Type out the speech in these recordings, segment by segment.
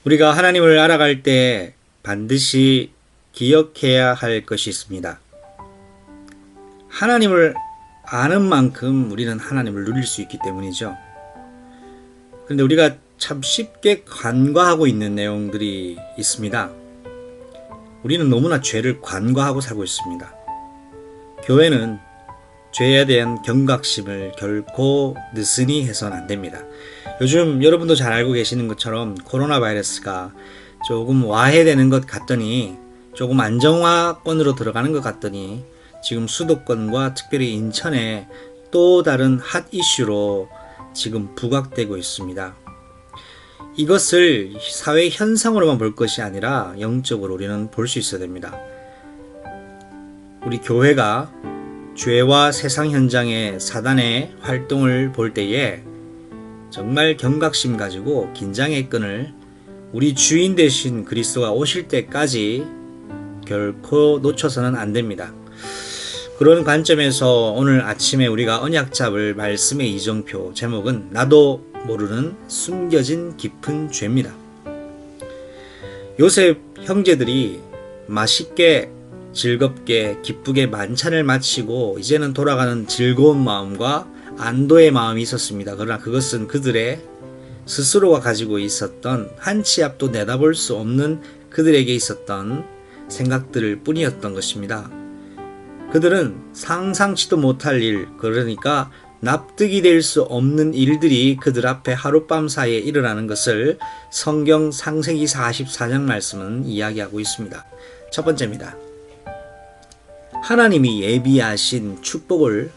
우리가 하나님을 알아갈 때 반드시 기억해야 할 것이 있습니다. 하나님을 아는 만큼 우리는 하나님을 누릴 수 있기 때문이죠. 그런데 우리가 참 쉽게 간과하고 있는 내용들이 있습니다. 우리는 너무나 죄를 간과하고 살고 있습니다. 교회는 죄에 대한 경각심을 결코 느슨히 해서는 안 됩니다. 요즘 여러분도 잘 알고 계시는 것처럼 코로나 바이러스가 조금 와해되는 것 같더니, 조금 안정화권으로 들어가는 것 같더니 지금 수도권과 특별히 인천에 또 다른 핫 이슈로 지금 부각되고 있습니다. 이것을 사회 현상으로만 볼 것이 아니라 영적으로 우리는 볼 수 있어야 됩니다. 우리 교회가 죄와 세상 현장의 사단의 활동을 볼 때에 정말 경각심 가지고 긴장의 끈을 우리 주인 되신 그리스도가 오실 때까지 결코 놓쳐서는 안 됩니다. 그런 관점에서 오늘 아침에 우리가 언약 잡을 말씀의 이정표 제목은 나도 모르는 숨겨진 깊은 죄입니다. 요셉 형제들이 맛있게 즐겁게 기쁘게 만찬을 마치고 이제는 돌아가는 즐거운 마음과 안도의 마음이 있었습니다. 그러나 그것은 그들의 스스로가 가지고 있었던 한 치 앞도 내다볼 수 없는 그들에게 있었던 생각들을 뿐이었던 것입니다. 그들은 상상치도 못할 일, 그러니까 납득이 될 수 없는 일들이 그들 앞에 하룻밤 사이에 일어나는 것을 성경 창세기 44장 말씀은 이야기하고 있습니다. 첫 번째입니다. 하나님이 예비하신 축복을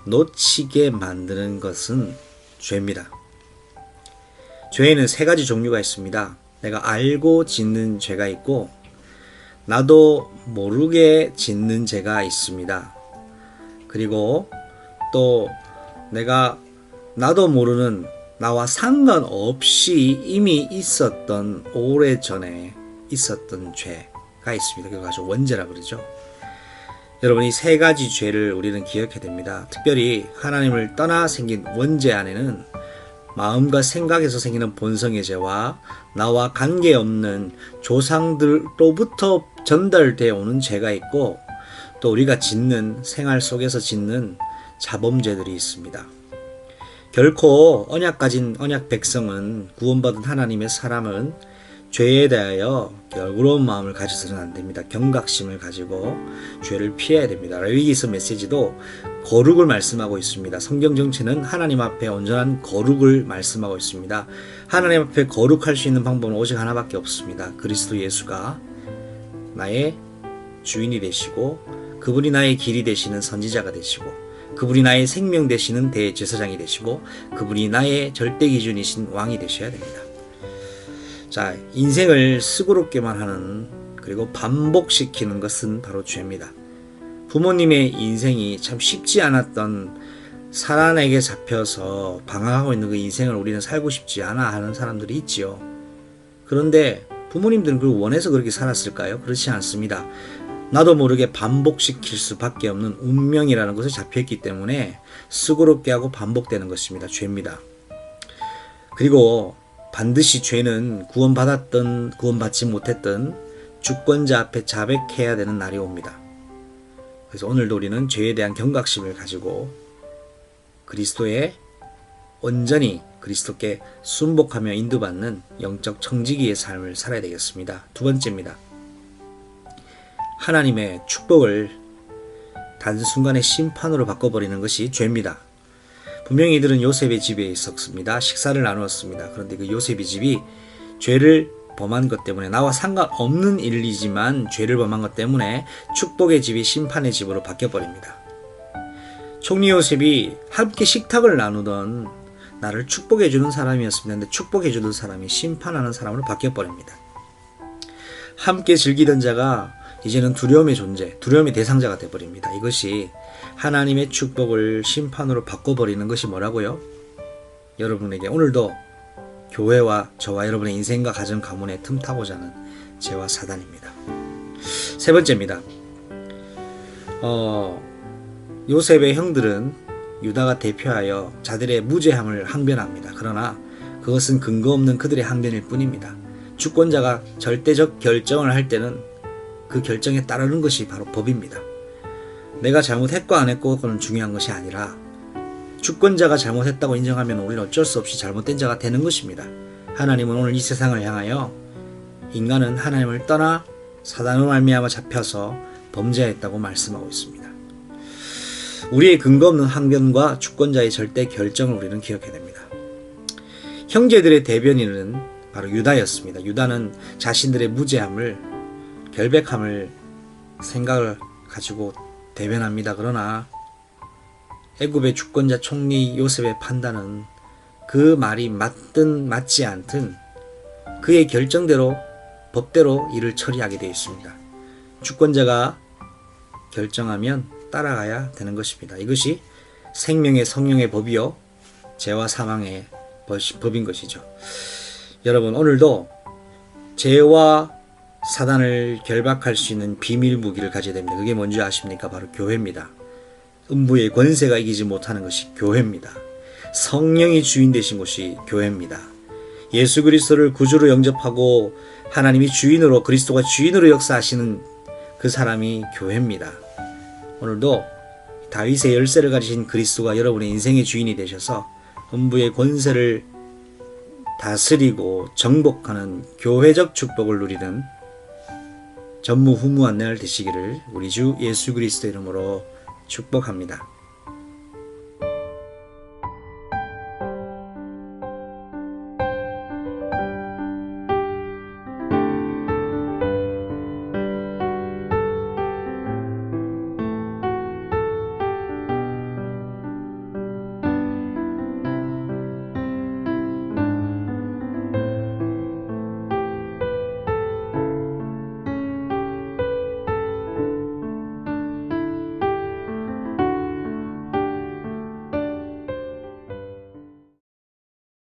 놓치게 만드는 것은 죄입니다. 죄에는 세 가지 종류가 있습니다. 내가 알고 짓는 죄가 있고 나도 모르게 짓는 죄가 있습니다. 그리고 또 내가 나도 모르는 나와 상관없이 이미 있었던 오래전에 있었던 죄가 있습니다. 그걸 아주 원죄라 그러죠. 여러분, 이 세 가지 죄를 우리는 기억해야 됩니다. 특별히 하나님을 떠나 생긴 원죄 안에는 마음과 생각에서 생기는 본성의 죄와 나와 관계없는 조상들로부터 전달되어 오는 죄가 있고, 또 우리가 짓는 생활 속에서 짓는 자범죄들이 있습니다. 결코 언약 가진 언약 백성은, 구원받은 하나님의 사람은 죄에 대하여 결구로운 마음을 가져서는 안 됩니다. 경각심을 가지고 죄를 피해야 됩니다. 레위기서 메시지도 거룩을 말씀하고 있습니다. 성경 정체는 하나님 앞에 온전한 거룩을 말씀하고 있습니다. 하나님 앞에 거룩할 수 있는 방법은 오직 하나밖에 없습니다. 그리스도 예수가 나의 주인이 되시고, 그분이 나의 길이 되시는 선지자가 되시고, 그분이 나의 생명 되시는 대제사장이 되시고, 그분이 나의 절대 기준이신 왕이 되셔야 됩니다. 자, 인생을 수고롭게만 하는, 그리고 반복시키는 것은 바로 죄입니다. 부모님의 인생이 참 쉽지 않았던 사란에게 잡혀서 방황하고 있는 그 인생을 우리는 살고 싶지 않아 하는 사람들이 있지요. 그런데 부모님들은 그걸 원해서 그렇게 살았을까요? 그렇지 않습니다. 나도 모르게 반복시킬 수밖에 없는 운명이라는 것에 잡혀있기 때문에 수고롭게 하고 반복되는 것입니다. 죄입니다. 그리고 반드시 죄는 구원받았던 구원받지 못했던 주권자 앞에 자백해야 되는 날이 옵니다. 그래서 오늘도 우리는 죄에 대한 경각심을 가지고 그리스도의 온전히 그리스도께 순복하며 인도받는 영적 청지기의 삶을 살아야 되겠습니다. 두 번째입니다. 하나님의 축복을 단순간의 심판으로 바꿔버리는 것이 죄입니다. 분명히 이들은 요셉의 집에 있었습니다. 식사를 나누었습니다. 그런데 그 요셉의 집이 죄를 범한 것 때문에, 나와 상관없는 일이지만 죄를 범한 것 때문에 축복의 집이 심판의 집으로 바뀌어버립니다. 총리 요셉이 함께 식탁을 나누던 나를 축복해주는 사람이었습니다. 근데 축복해주는 사람이 심판하는 사람으로 바뀌어버립니다. 함께 즐기던 자가 이제는 두려움의 존재, 두려움의 대상자가 되어버립니다. 이것이 하나님의 축복을 심판으로 바꿔버리는 것이 뭐라고요? 여러분에게 오늘도 교회와 저와 여러분의 인생과 가정 가문에 틈타고자 하는 죄와 사단입니다. 세 번째입니다. 요셉의 형들은 유다가 대표하여 자들의 무죄함을 항변합니다. 그러나 그것은 근거 없는 그들의 항변일 뿐입니다. 주권자가 절대적 결정을 할 때는 그 결정에 따르는 것이 바로 법입니다. 내가 잘못했고 안 했고 그건 중요한 것이 아니라 주권자가 잘못했다고 인정하면 우리는 어쩔 수 없이 잘못된 자가 되는 것입니다. 하나님은 오늘 이 세상을 향하여 인간은 하나님을 떠나 사단으로 말미암아 잡혀서 범죄했다고 말씀하고 있습니다. 우리의 근거 없는 항변과 주권자의 절대 결정을 우리는 기억해야 됩니다. 형제들의 대변인은 바로 유다였습니다. 유다는 자신들의 무죄함을, 결백함을 생각을 가지고 대변합니다. 그러나 애굽의 주권자 총리 요셉의 판단은 그 말이 맞든 맞지 않든 그의 결정대로 법대로 일을 처리하게 되어 있습니다. 주권자가 결정하면 따라가야 되는 것입니다. 이것이 생명의 성령의 법이요 죄와 사망의 법인 것이죠. 여러분, 오늘도 죄와 사단을 결박할 수 있는 비밀 무기를 가져야 됩니다. 그게 뭔지 아십니까? 바로 교회입니다. 음부의 권세가 이기지 못하는 것이 교회입니다. 성령이 주인 되신 곳이 교회입니다. 예수 그리스도를 구주로 영접하고 하나님이 주인으로, 그리스도가 주인으로 역사하시는 그 사람이 교회입니다. 오늘도 다윗의 열쇠를 가지신 그리스도가 여러분의 인생의 주인이 되셔서 음부의 권세를 다스리고 정복하는 교회적 축복을 누리는 전무후무한 날 되시기를 우리 주 예수 그리스도 이름으로 축복합니다.